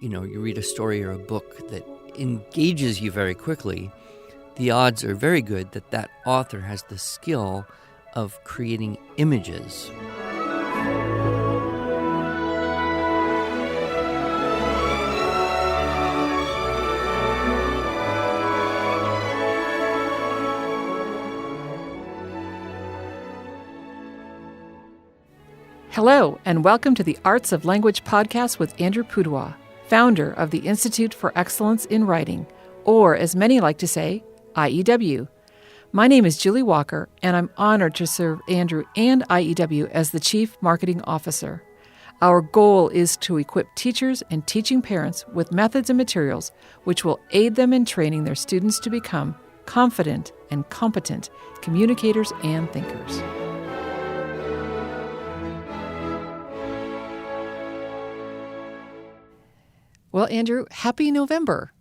you read a story or a book that engages you very quickly, the odds are very good that that author has the skill of creating images. Hello, and welcome to the Arts of Language podcast with Andrew Pudewa, founder of the Institute for Excellence in Writing, or as many like to say, IEW. My name is Julie Walker, and I'm honored to serve Andrew and IEW as the Chief Marketing Officer. Our goal is to equip teachers and teaching parents with methods and materials which will aid them in training their students to become confident and competent communicators and thinkers. Well, Andrew, happy November.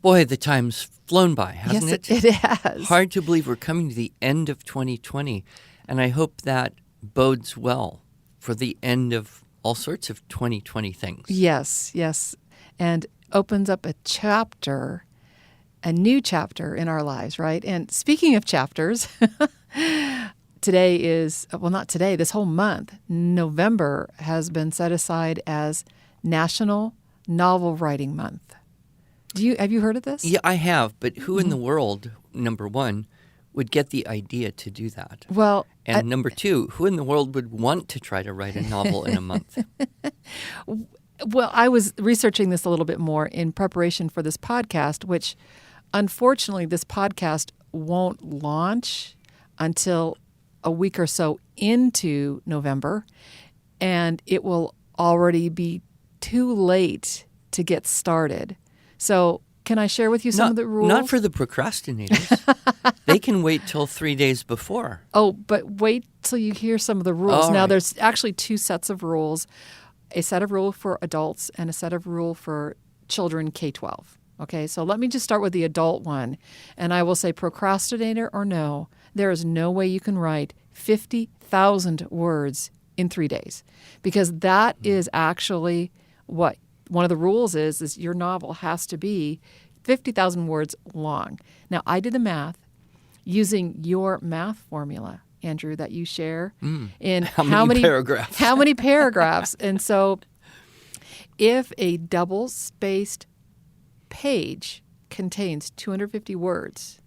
Boy, the time's flown by, hasn't it? Yes, it has. Hard to believe we're coming to the end of 2020, and I hope that bodes well for the end of all sorts of 2020 things. Yes, and opens up a new chapter in our lives, right? And speaking of chapters, this whole month, November has been set aside as National Novel Writing Month. Have you heard of this? Yeah, I have, but who in the world, number one, would get the idea to do that? Well, and number two, who in the world would want to try to write a novel in a month? Well, I was researching this a little bit more in preparation for this podcast, which unfortunately this podcast won't launch until a week or so into November, and it will already be too late to get started. So can I share with you some of the rules? Not for the procrastinators. They can wait till 3 days before. Oh, but wait till you hear some of the rules. All now, right. There's actually two sets of rules, a set of rules for adults and a set of rules for children K-12. Okay, so let me just start with the adult one. And I will say procrastinator or no, there is no way you can write 50,000 words in 3 days, because that is actually what one of the rules is your novel has to be 50,000 words long. Now, I did the math using your math formula, Andrew, that you share in how many paragraphs. How many paragraphs? And so if a double-spaced page contains 250 words,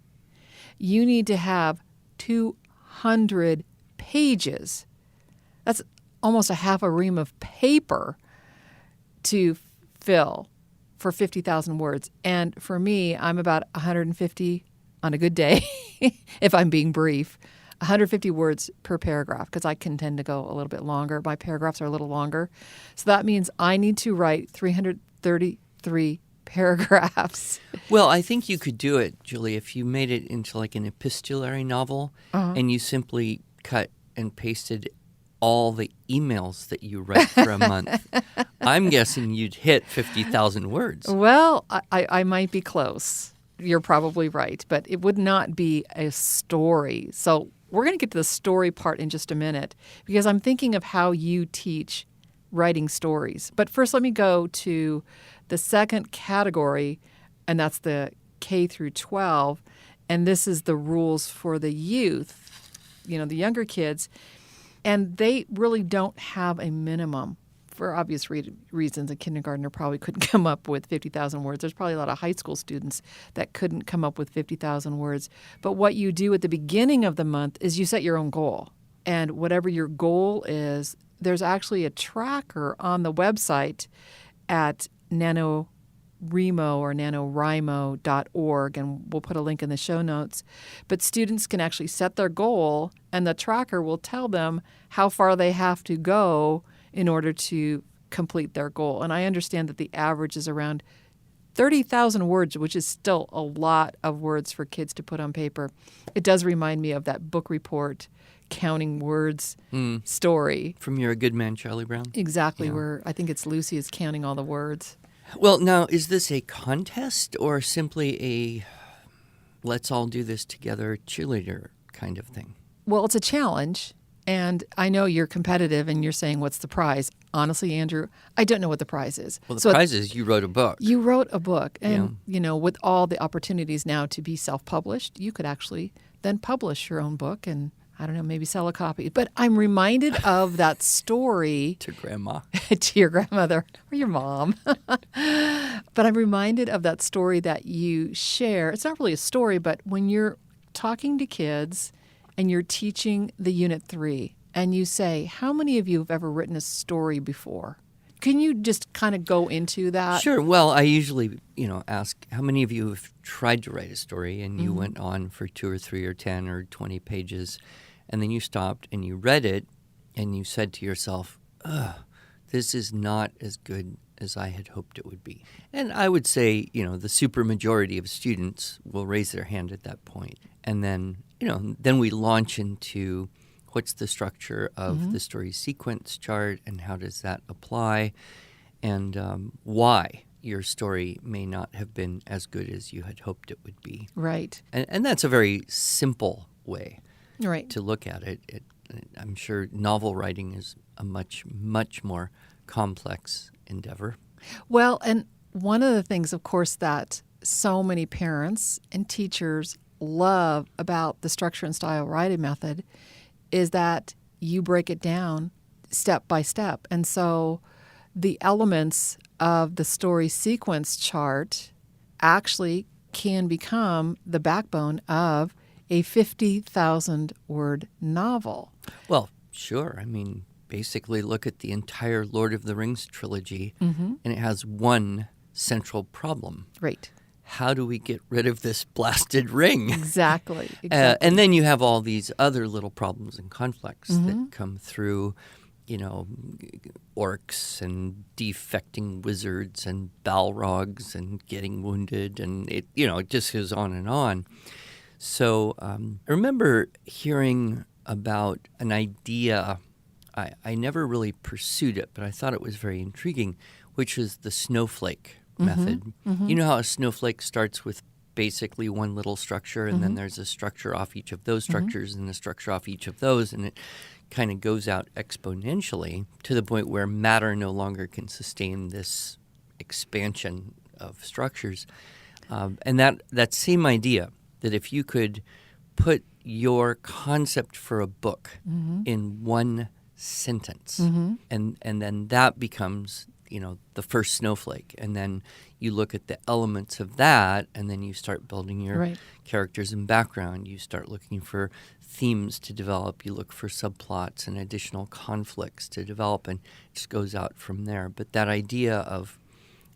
you need to have 200 pages. That's almost a half a ream of paper to fill for 50,000 words. And for me, I'm about 150 on a good day, if I'm being brief, 150 words per paragraph, because I can tend to go a little bit longer. My paragraphs are a little longer. So that means I need to write 333 paragraphs. Well, I think you could do it, Julie, if you made it into like an epistolary novel and you simply cut and pasted all the emails that you write for a month. I'm guessing you'd hit 50,000 words. Well, I might be close. You're probably right, but it would not be a story. So we're going to get to the story part in just a minute, because I'm thinking of how you teach writing stories. But first, let me go to the second category, and that's the K through 12. And this is the rules for the youth, the younger kids. And they really don't have a minimum for obvious reasons. A kindergartner probably couldn't come up with 50,000 words. There's probably a lot of high school students that couldn't come up with 50,000 words. But what you do at the beginning of the month is you set your own goal. And whatever your goal is, there's actually a tracker on the website at NaNoWriMo or NaNoWriMo.org, and we'll put a link in the show notes. But students can actually set their goal, and the tracker will tell them how far they have to go in order to complete their goal. And I understand that the average is around 30,000 words, which is still a lot of words for kids to put on paper. It does remind me of that book report, Counting Words story. From You're a Good Man, Charlie Brown? Exactly, where I think it's Lucy is counting all the words. Well, now, is this a contest or simply a let's all do this together cheerleader kind of thing? Well, it's a challenge, and I know you're competitive and you're saying, what's the prize? honestly, Andrew, I don't know what the prize is. Well, the prize is you wrote a book. You wrote a book. And, with all the opportunities now to be self-published, you could actually then publish your own book and, I don't know, maybe sell a copy. But I'm reminded of that story. To Grandma. To your grandmother or your mom. But I'm reminded of that story that you share. It's not really a story, but when you're talking to kids and you're teaching the Unit 3 and you say, how many of you have ever written a story before? Can you just kind of go into that? Sure. Well, I usually, ask how many of you have tried to write a story and you went on for 2 or 3 or 10 or 20 pages and then you stopped and you read it and you said to yourself, this is not as good as I had hoped it would be. And I would say, the supermajority of students will raise their hand at that point. And then, then we launch into what's the structure of the story sequence chart and how does that apply and why your story may not have been as good as you had hoped it would be. Right. And that's a very simple way Right. to look at it. I'm sure novel writing is a much, much more complex endeavor. Well, and one of the things, of course, that so many parents and teachers love about the structure and style writing method is that you break it down step by step. And so the elements of the story sequence chart actually can become the backbone of a 50,000-word novel. Well, sure. I mean, basically look at the entire Lord of the Rings trilogy, and it has one central problem. Right. How do we get rid of this blasted ring? Exactly. And then you have all these other little problems and conflicts that come through, orcs and defecting wizards and balrogs and getting wounded, and it just goes on and on. So I remember hearing about an idea. I never really pursued it, but I thought it was very intriguing, which is the snowflake method. You know how a snowflake starts with basically one little structure, and then there's a structure off each of those structures and a structure off each of those, and it kind of goes out exponentially to the point where matter no longer can sustain this expansion of structures. And that same idea, that if you could put your concept for a book in one sentence, and then that becomes the first snowflake, and then you look at the elements of that, and then you start building your characters and background. You start looking for themes to develop. You look for subplots and additional conflicts to develop, and it just goes out from there. But that idea of,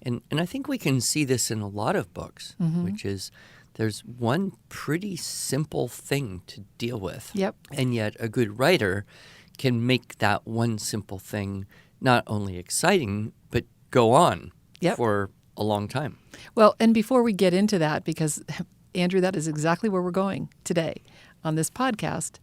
and I think we can see this in a lot of books, which is there's one pretty simple thing to deal with. Yep. And yet a good writer can make that one simple thing not only exciting, but go on for a long time. Well, and before we get into that, because, Andrew, that is exactly where we're going today on this podcast.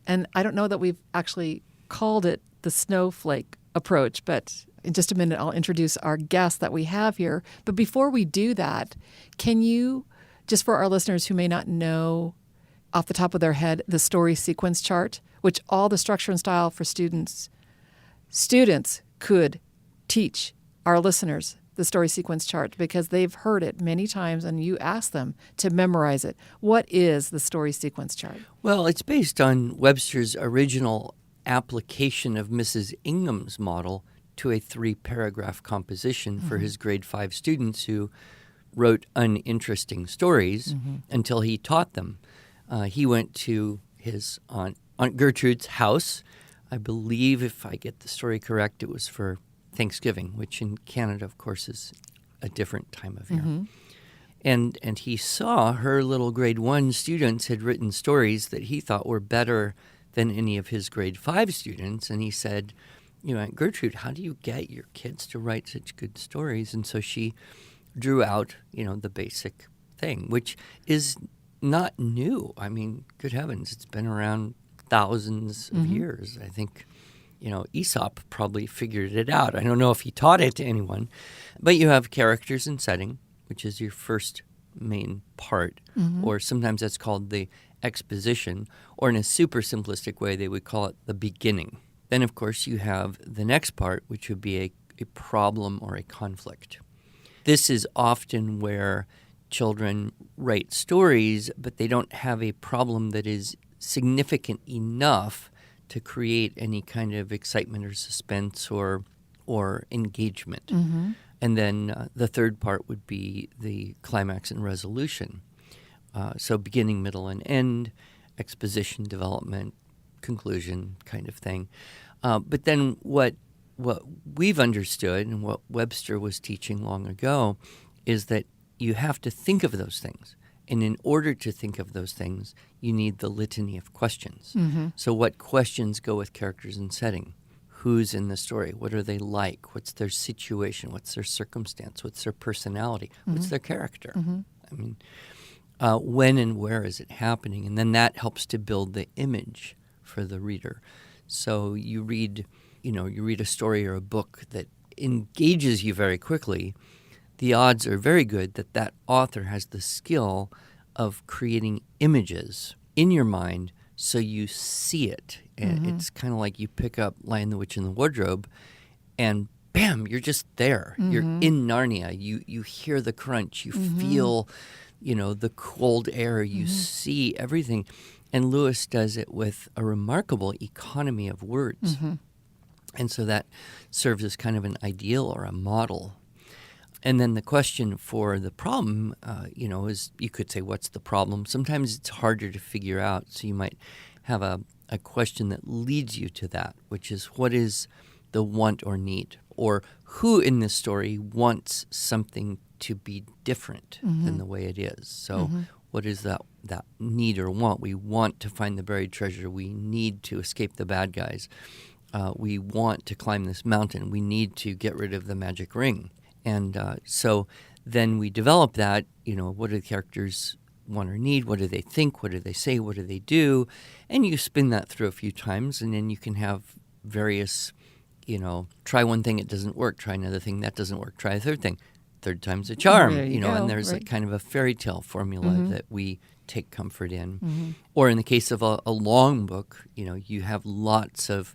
And I don't know that we've actually called it the snowflake approach, but in just a minute I'll introduce our guest that we have here. But before we do that, can you, just for our listeners who may not know off the top of their head, the story sequence chart, which all the structure and style for students could teach our listeners the story sequence chart because they've heard it many times and you ask them to memorize it. What is the story sequence chart? Well, it's based on Webster's original application of Mrs. Ingham's model to a 3-paragraph composition for his grade 5 students who wrote uninteresting stories until he taught them. He went to his Aunt Gertrude's house. I believe, if I get the story correct, it was for Thanksgiving, which in Canada, of course, is a different time of year. And he saw her little grade 1 students had written stories that he thought were better than any of his grade 5 students. And he said, Aunt Gertrude, how do you get your kids to write such good stories? And so she drew out, the basic thing, which is not new. I mean, good heavens, it's been around thousands of years. I think, Aesop probably figured it out. I don't know if he taught it to anyone, but you have characters and setting, which is your first main part, or sometimes that's called the exposition, or in a super simplistic way, they would call it the beginning. Then, of course, you have the next part, which would be a problem or a conflict. This is often where children write stories, but they don't have a problem that is significant enough to create any kind of excitement or suspense or engagement. Mm-hmm. And then the third part would be the climax and resolution. So beginning, middle, and end, exposition, development, conclusion kind of thing. But then what we've understood and what Webster was teaching long ago is that you have to think of those things. And in order to think of those things, you need the litany of questions. Mm-hmm. So what questions go with characters and setting? Who's in the story? What are they like? What's their situation? What's their circumstance? What's their personality? Mm-hmm. What's their character? Mm-hmm. I mean, when and where is it happening? And then that helps to build the image for the reader. So you read a story or a book that engages you very quickly. The odds are very good that that author has the skill of creating images in your mind so you see it. And Mm-hmm. it's kind of like you pick up Lion, the Witch, and the Wardrobe, and bam, you're just there. Mm-hmm. You're in Narnia. You hear the crunch. You Mm-hmm. feel, the cold air. You Mm-hmm. see everything. And Lewis does it with a remarkable economy of words. Mm-hmm. And so that serves as kind of an ideal or a model. And then the question for the problem, is you could say, what's the problem? Sometimes it's harder to figure out. So you might have a question that leads you to that, which is what is the want or need? Or who in this story wants something to be different than the way it is? So what is that need or want? We want to find the buried treasure. We need to escape the bad guys. We want to climb this mountain. We need to get rid of the magic ring. And so then we develop that, what do the characters want or need? What do they think? What do they say? What do they do? And you spin that through a few times, and then you can have various, try one thing, it doesn't work. Try another thing, that doesn't work. Try a third thing. Third time's a charm, There you go, and there's right. a kind of a fairy tale formula that we take comfort in. Mm-hmm. Or in the case of a long book, you have lots of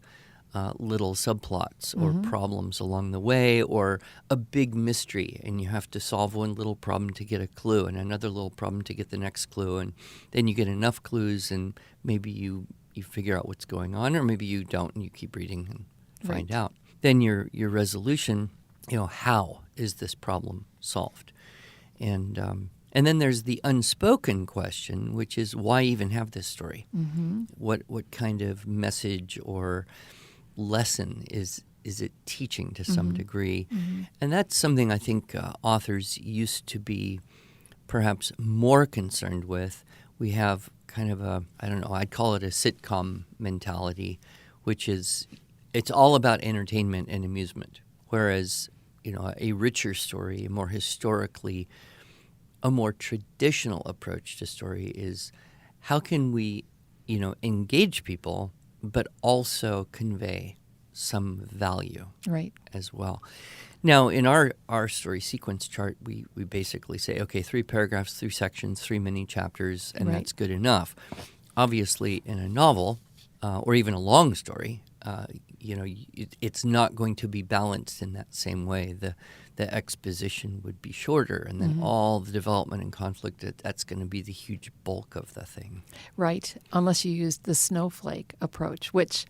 little subplots or problems along the way, or a big mystery, and you have to solve one little problem to get a clue and another little problem to get the next clue, and then you get enough clues and maybe you figure out what's going on, or maybe you don't and you keep reading and find Right. out. Then your resolution, how is this problem solved? And then there's the unspoken question, which is why even have this story? Mm-hmm. What kind of message or lesson is it teaching to some degree? And that's something I think authors used to be perhaps more concerned with. We have kind of I'd call it a sitcom mentality, which is it's all about entertainment and amusement, whereas a richer story, a more traditional approach to story is how can we engage people but also convey some value Right. as well. Now, in our story sequence chart, we basically say, okay, 3 paragraphs, 3 sections, 3 mini chapters, and Right. that's good enough. Obviously, in a novel or even a long story, it's not going to be balanced in that same way. The exposition would be shorter, and then all the development and conflict, that's going to be the huge bulk of the thing. Right, unless you use the snowflake approach, which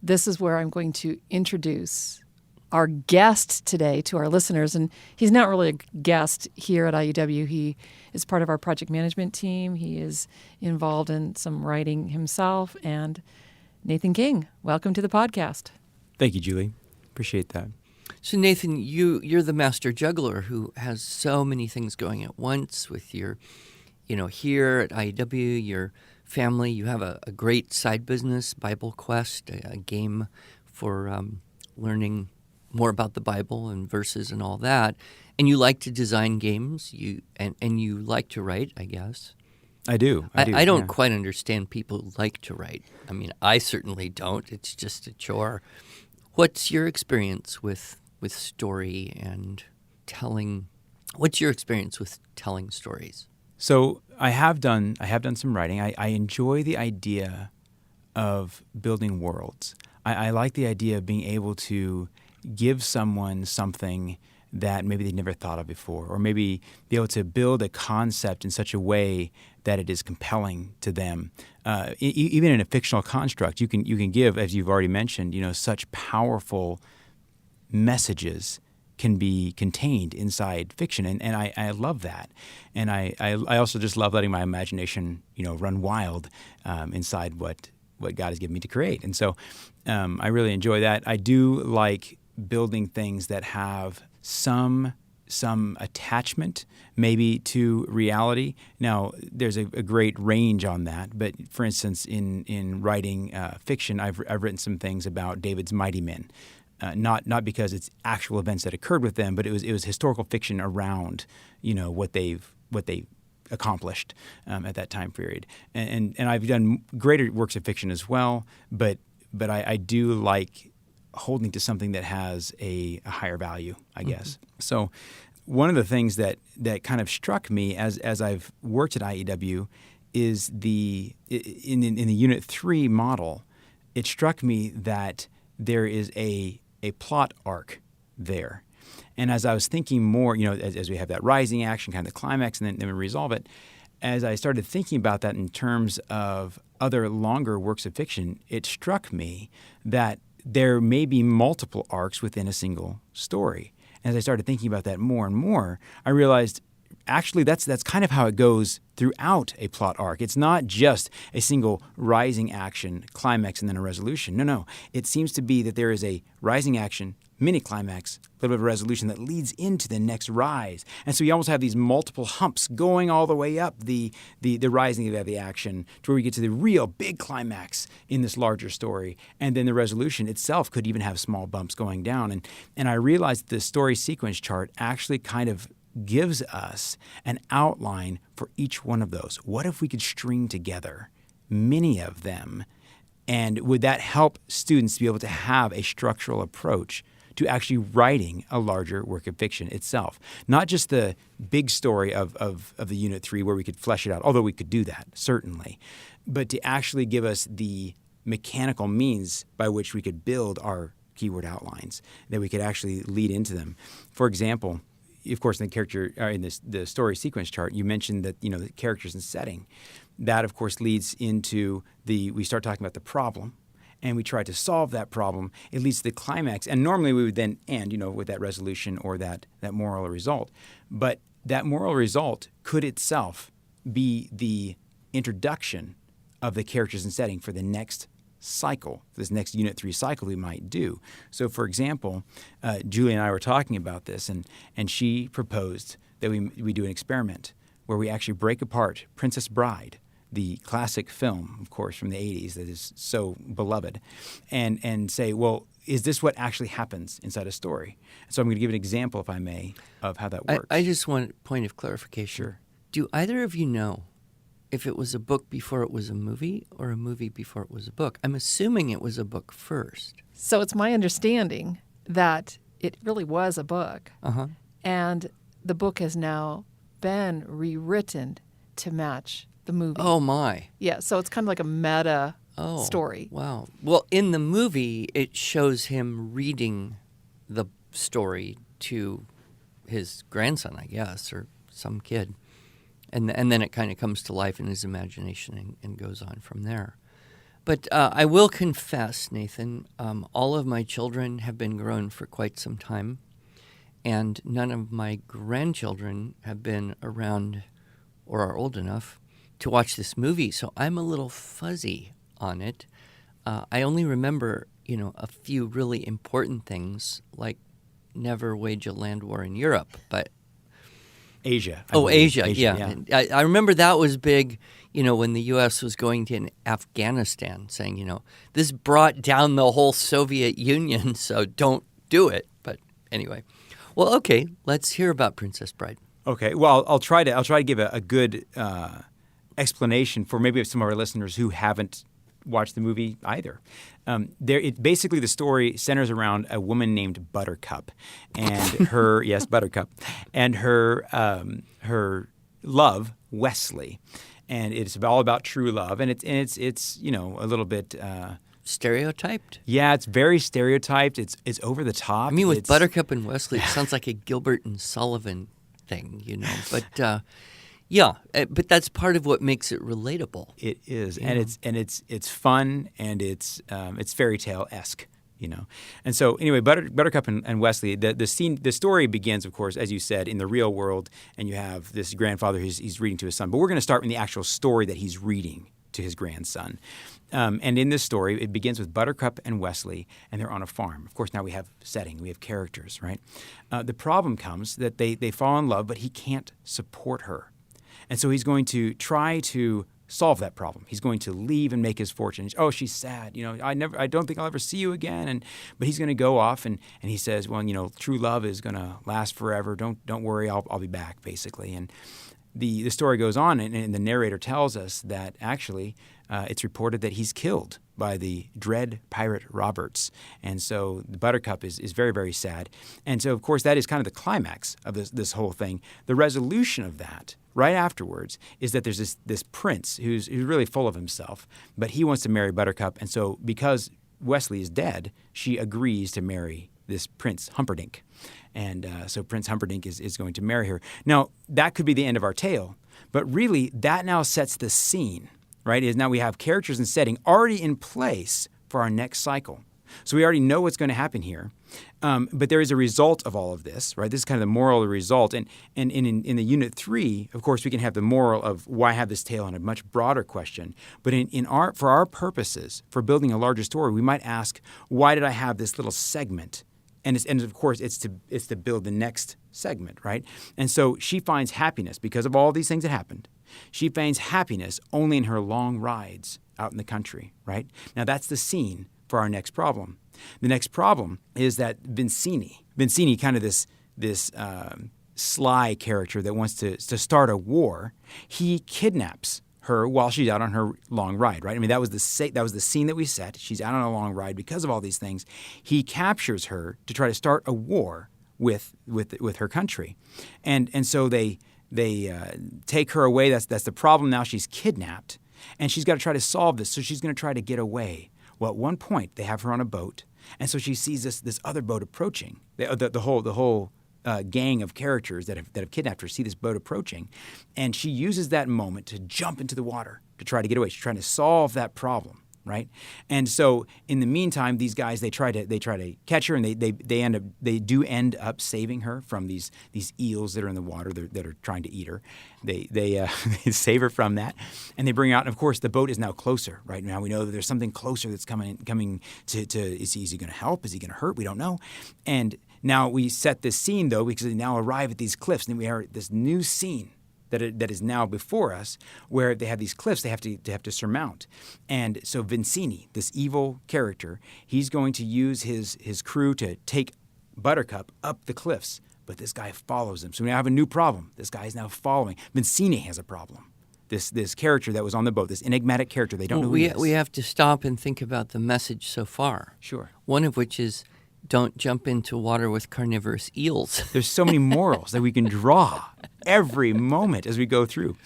this is where I'm going to introduce our guest today to our listeners. And he's not really a guest here at IUW. He is part of our project management team. He is involved in some writing himself. And Nathan King, welcome to the podcast. Thank you, Julie. Appreciate that. So Nathan, you're the master juggler who has so many things going at once with your, here at IEW, your family. You have a great side business, Bible Quest, a game for learning more about the Bible and verses and all that. And you like to design games. And you like to write, I guess. I do. I don't yeah. quite understand people who like to write. I mean, I certainly don't. It's just a chore. What's your experience with story and telling? What's your experience with telling stories? So I have done some writing. I enjoy the idea of building worlds. I like the idea of being able to give someone something that maybe they never thought of before, or maybe be able to build a concept in such a way that it is compelling to them. Even in a fictional construct, you can give, as you've already mentioned, such powerful messages can be contained inside fiction, and I love that. And I also just love letting my imagination run wild inside what God has given me to create. And so I really enjoy that. I do like building things that have some attachment maybe to reality. Now, there's a great range on that, but for instance, in writing fiction, I've written some things about David's mighty men. Not because it's actual events that occurred with them, but it was historical fiction around what they accomplished at that time period. And I've done greater works of fiction as well, but I do like holding to something that has a higher value, I guess. So one of the things that kind of struck me as I've worked at IEW is in the Unit 3 model, it struck me that there is a plot arc there. And as I was thinking more, as we have that rising action, kind of the climax, and then we resolve it, as I started thinking about that in terms of other longer works of fiction, it struck me that there may be multiple arcs within a single story. And as I started thinking about that more and more, I realized actually that's kind of how it goes throughout a plot arc. It's not just a single rising action, climax, and then a resolution. No. It seems to be that there is a rising action, mini climax, a little bit of a resolution that leads into the next rise. And so you almost have these multiple humps going all the way up the rising of the action to where we get to the real big climax in this larger story. And then the resolution itself could even have small bumps going down. And I realized the story sequence chart actually kind of gives us an outline for each one of those. What if we could string together many of them? And would that help students to be able to have a structural approach to actually writing a larger work of fiction itself? Not just the big story of the Unit 3 where we could flesh it out, although we could do that, certainly, but to actually give us the mechanical means by which we could build our keyword outlines, that we could actually lead into them. For example, of course, in the story sequence chart, you mentioned that the characters and setting. That, of course, leads into we start talking about the problem, and we try to solve that problem. It leads to the climax, and normally we would then end, with that resolution or that moral result. But that moral result could itself be the introduction of the characters and setting for the next cycle, this next Unit 3 cycle we might do. So, for example, Julie and I were talking about this, and she proposed that we do an experiment where we actually break apart Princess Bride, the classic film, of course, from the 80s that is so beloved, and say, well, is this what actually happens inside a story? So I'm going to give an example, if I may, of how that works. I just want a point of clarification. Sure. Do either of you know if it was a book before it was a movie or a movie before it was a book? I'm assuming it was a book first. So it's my understanding that it really was a book. Uh-huh. And the book has now been rewritten to match the movie. Oh, my. Yeah, so it's kind of like a meta story. Wow. Well, in the movie, it shows him reading the story to his grandson, I guess, or some kid. And then it kind of comes to life in his imagination and goes on from there. But I will confess, Nathan, all of my children have been grown for quite some time, and none of my grandchildren have been around or are old enough to watch this movie, so I'm a little fuzzy on it. I only remember, a few really important things, like never wage a land war in Europe, but Asia. Asia, yeah. I remember that was big, when the U.S. was going to Afghanistan, saying, this brought down the whole Soviet Union, so don't do it. But anyway. Well, okay, let's hear about Princess Bride. Okay, well, I'll try to give a good explanation for maybe some of our listeners who haven't watched the movie either. Basically the story centers around a woman named Buttercup and her Buttercup and her love, Wesley, and it's all about true love, and it's a little bit stereotyped. Yeah, it's very stereotyped. It's over the top. I mean, with It's- Buttercup and Wesley, it sounds like a Gilbert and Sullivan thing, But yeah, but that's part of what makes it relatable. It is, and it's fun, and it's fairy tale-esque. And so anyway, Buttercup and Wesley, the story begins, of course, as you said, in the real world, and you have this grandfather he's reading to his son. But we're going to start in the actual story that he's reading to his grandson. And in this story, it begins with Buttercup and Wesley, and they're on a farm. Of course, now we have setting, we have characters, right? The problem comes that they fall in love, but he can't support her. And so he's going to try to solve that problem. He's going to leave and make his fortune. Oh, she's sad. I don't think I'll ever see you again. But he's going to go off and he says, well, true love is going to last forever. Don't worry, I'll be back, basically. And the story goes on, and the narrator tells us that actually it's reported that he's killed by the dread pirate Roberts. And so the Buttercup is very, very sad. And so, of course, that is kind of the climax of this whole thing. The resolution of that right afterwards is that there's this prince who's really full of himself, but he wants to marry Buttercup. And so because Wesley is dead, she agrees to marry this Prince Humperdinck. And so Prince Humperdinck is going to marry her. Now, that could be the end of our tale, but really that now sets the scene, right? Now we have characters and setting already in place for our next cycle. So we already know what's going to happen here. But there is a result of all of this, right? This is kind of the moral of the result. And in the Unit 3, of course, we can have the moral of why have this tale on a much broader question. But for our purposes, for building a larger story, we might ask, why did I have this little segment? And of course, it's to build the next segment, right? And so she finds happiness because of all these things that happened. She finds happiness only in her long rides out in the country, right? Now that's the scene for our next problem. The next problem is that Vincini, kind of this sly character that wants to start a war, he kidnaps her while she's out on her long ride, right? I mean, that was the scene that we set. She's out on a long ride because of all these things. He captures her to try to start a war with her country, and so they take her away. That's the problem now. She's kidnapped, and she's got to try to solve this. So she's going to try to get away. Well, at one point they have her on a boat, and so she sees this other boat approaching. The whole gang of characters that have kidnapped her see this boat approaching, and she uses that moment to jump into the water to try to get away. She's trying to solve that problem, right? And so in the meantime, these guys they try to catch her, and they do end up saving her from these eels that are in the water that are trying to eat her. They save her from that, and they bring her out. And of course, the boat is now closer. Right now, we know that there's something closer that's coming to. Is he going to help? Is he going to hurt? We don't know. And now we set this scene, though, because they now arrive at these cliffs, and we are this new scene that is now before us, where they have these cliffs they have to surmount. And so Vincini, this evil character, he's going to use his crew to take Buttercup up the cliffs, but this guy follows him. So we now have a new problem. This guy is now following. Vincini has a problem. This character that was on the boat, this enigmatic character, they don't know who he is. We have to stop and think about the message so far. Sure. One of which is, don't jump into water with carnivorous eels. There's so many morals that we can draw every moment as we go through.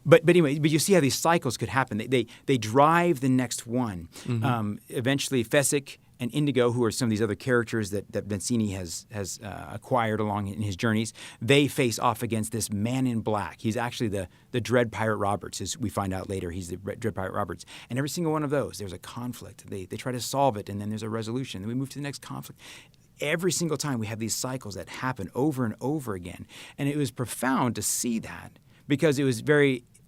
But anyway, you see how these cycles could happen. They drive the next one. Mm-hmm. Eventually, Fezzik and Indigo, who are some of these other characters that Vincini has acquired along in his journeys, they face off against this man in black. He's actually the Dread Pirate Roberts, as we find out later. He's the Dread Pirate Roberts. And every single one of those, there's a conflict. They try to solve it, and then there's a resolution. Then we move to the next conflict. Every single time we have these cycles that happen over and over again. And it was profound to see that, because it was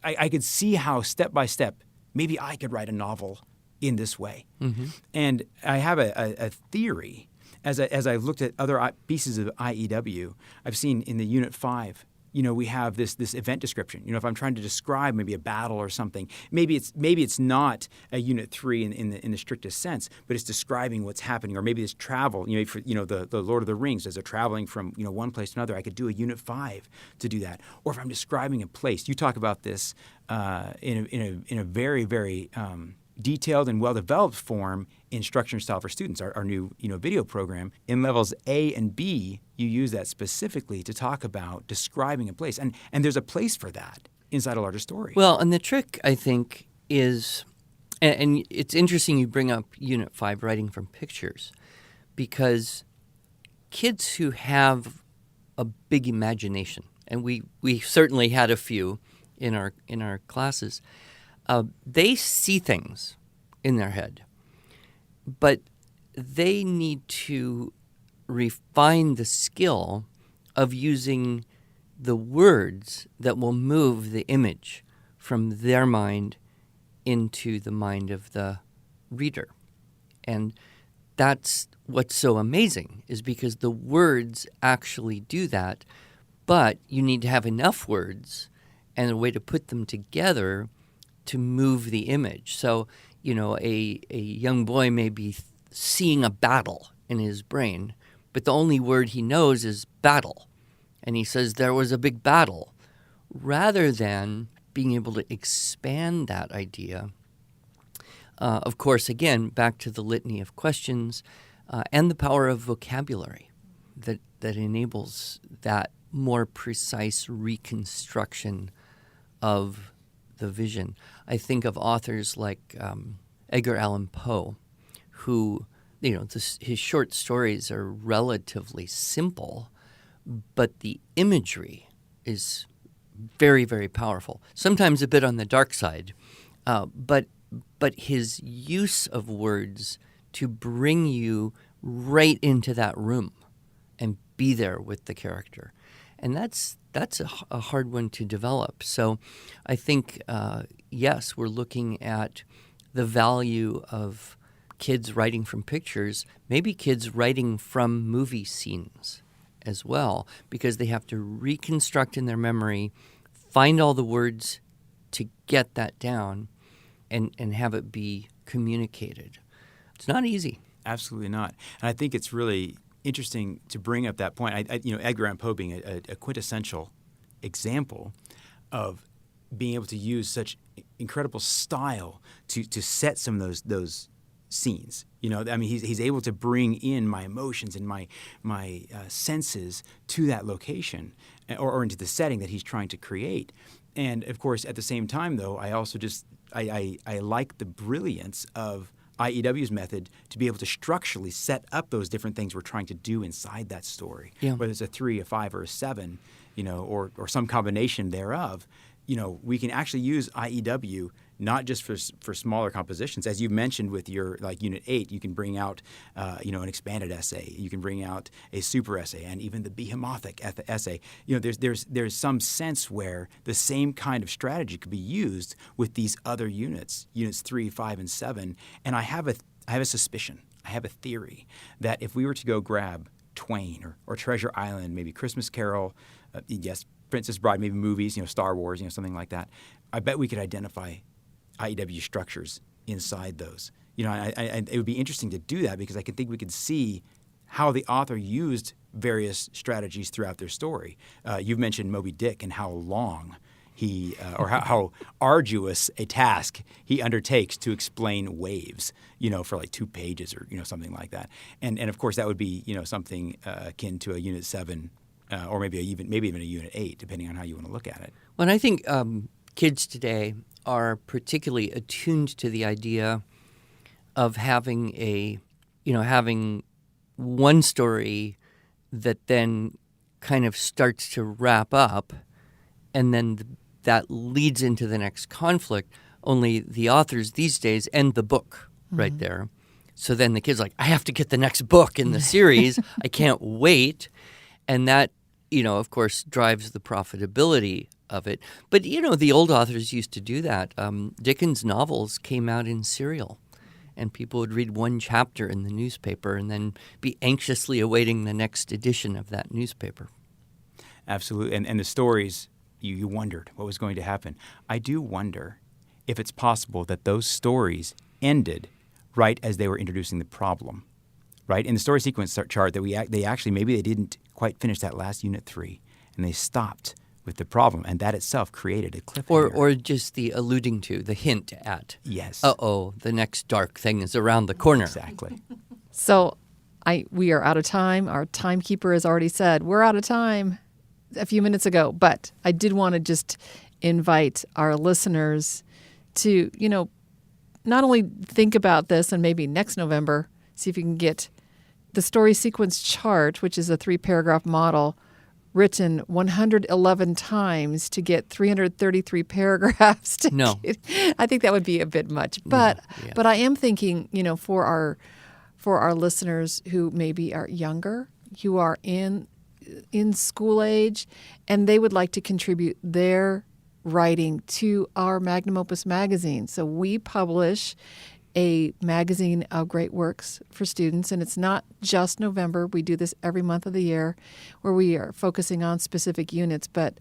I could see how step by step, maybe I could write a novel in this way. Mm-hmm. And I have a theory. As I've looked at other pieces of IEW, I've seen in the Unit 5, we have this event description. If I'm trying to describe maybe a battle or something, maybe it's not a Unit 3 in the strictest sense, but it's describing what's happening. Or maybe it's travel. For the Lord of the Rings, as they're traveling from one place to another, I could do a Unit 5 to do that. Or if I'm describing a place, you talk about this in a very, very detailed and well-developed form in Structure and Style for Students, our new video program. In levels A and B, you use that specifically to talk about describing a place. And there's a place for that inside a larger story. Well, and the trick, I think, is And it's interesting you bring up Unit 5, writing from pictures, because kids who have a big imagination, and we certainly had a few in our classes, they see things in their head, but they need to refine the skill of using the words that will move the image from their mind into the mind of the reader. And that's what's so amazing, is because the words actually do that, but you need to have enough words and a way to put them together to move the image. So, a young boy may be seeing a battle in his brain, but the only word he knows is battle. And he says there was a big battle, rather than being able to expand that idea. Of course, again, back to the litany of questions and the power of vocabulary that enables that more precise reconstruction of the vision. I think of authors like Edgar Allan Poe, who, his short stories are relatively simple, but the imagery is very, very powerful. Sometimes a bit on the dark side, but his use of words to bring you right into that room and be there with the character. And that's a hard one to develop. So I think, yes, we're looking at the value of kids writing from pictures, maybe kids writing from movie scenes as well, because they have to reconstruct in their memory, find all the words to get that down, and have it be communicated. It's not easy. Absolutely not. And I think it's really interesting to bring up that point. Edgar Allan Poe being a quintessential example of being able to use such incredible style to set some of those scenes. He's able to bring in my emotions and my senses to that location or into the setting that he's trying to create. And of course, at the same time, though, I also I like the brilliance of IEW's method to be able to structurally set up those different things we're trying to do inside that story, whether it's a 3, a 5, or a 7, or some combination thereof. We can actually use IEW not just for smaller compositions. As you mentioned with your Unit 8, you can bring out an expanded essay. You can bring out a super essay and even the behemothic essay. There's some sense where the same kind of strategy could be used with these other units 3, 5, and 7. And I have a suspicion, I have a theory that if we were to go grab Twain or Treasure Island, maybe Christmas Carol, yes, Princess Bride, maybe movies, Star Wars, something like that, I bet we could identify IEW structures inside those. It would be interesting to do that because I think we could see how the author used various strategies throughout their story. You've mentioned Moby Dick and how long he, or how arduous a task he undertakes to explain waves, for 2 pages or, something like that. And of course that would be, something akin to a Unit 7 or maybe even a Unit 8, depending on how you want to look at it. Well, and I think kids today are particularly attuned to the idea of having having one story that then kind of starts to wrap up, and then that leads into the next conflict. Only the authors these days end the book right there. So then the kid's like, I have to get the next book in the series. I can't wait. And that, of course, drives the profitability of it. But, the old authors used to do that. Dickens' novels came out in serial, and people would read one chapter in the newspaper and then be anxiously awaiting the next edition of that newspaper. Absolutely. And the stories, you wondered what was going to happen. I do wonder if it's possible that those stories ended right as they were introducing the problem. Right? In the story sequence chart, they didn't quite finish that last Unit 3, and they stopped with the problem, and that itself created a cliffhanger. Or just the alluding to, the hint at. Yes. The next dark thing is around the corner. Exactly. So we are out of time. Our timekeeper has already said we're out of time a few minutes ago, but I did want to just invite our listeners to, not only think about this and maybe next November, see if you can get the story sequence chart, which is a 3-paragraph model, written 111 times to get 333 paragraphs. I think that would be a bit much. But but I am thinking, for our listeners who maybe are younger, who are in school age, and they would like to contribute their writing to our Magnum Opus magazine. So we publish a magazine of great works for students, and it's not just November. We do this every month of the year where we are focusing on specific units, but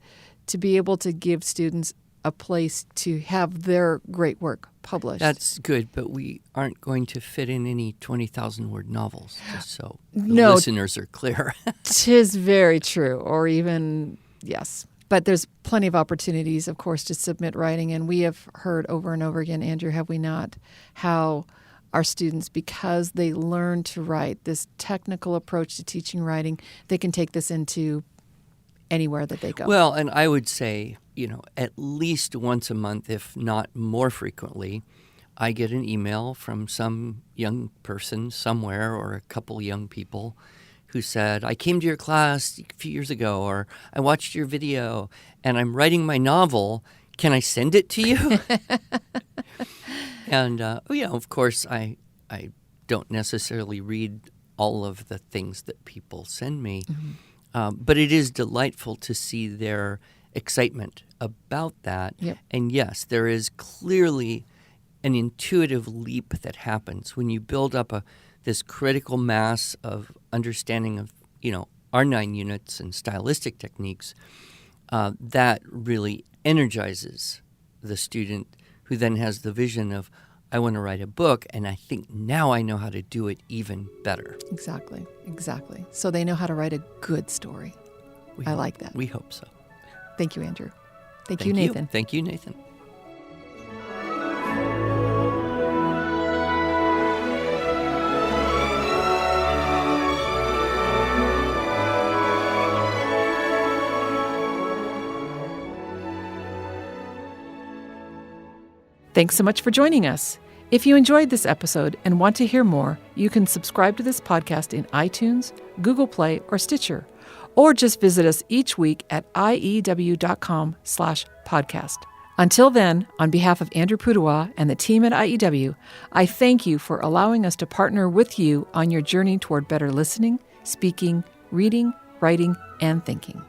to be able to give students a place to have their great work published. That's good, but we aren't going to fit in any 20,000-word novels, just so the listeners are clear. 'Tis very true, or even, yes. But there's plenty of opportunities, of course, to submit writing. And we have heard over and over again, Andrew, have we not, how our students, because they learn to write, this technical approach to teaching writing, they can take this into anywhere that they go. Well, and I would say, at least once a month, if not more frequently, I get an email from some young person somewhere or a couple young people who said, I came to your class a few years ago, or I watched your video, and I'm writing my novel. Can I send it to you? And, of course, I don't necessarily read all of the things that people send me, but it is delightful to see their excitement about that. Yep. And, yes, there is clearly an intuitive leap that happens when you build up this critical mass of understanding of, our 9 units and stylistic techniques, that really energizes the student who then has the vision of, I want to write a book, and I think now I know how to do it even better. Exactly. So they know how to write a good story. I like that. We hope so. Thank you, Andrew. Thank you, Nathan. Thank you, Nathan. Thanks so much for joining us. If you enjoyed this episode and want to hear more, you can subscribe to this podcast in iTunes, Google Play, or Stitcher, or just visit us each week at iew.com/podcast. Until then, on behalf of Andrew Pudewa and the team at IEW, I thank you for allowing us to partner with you on your journey toward better listening, speaking, reading, writing, and thinking.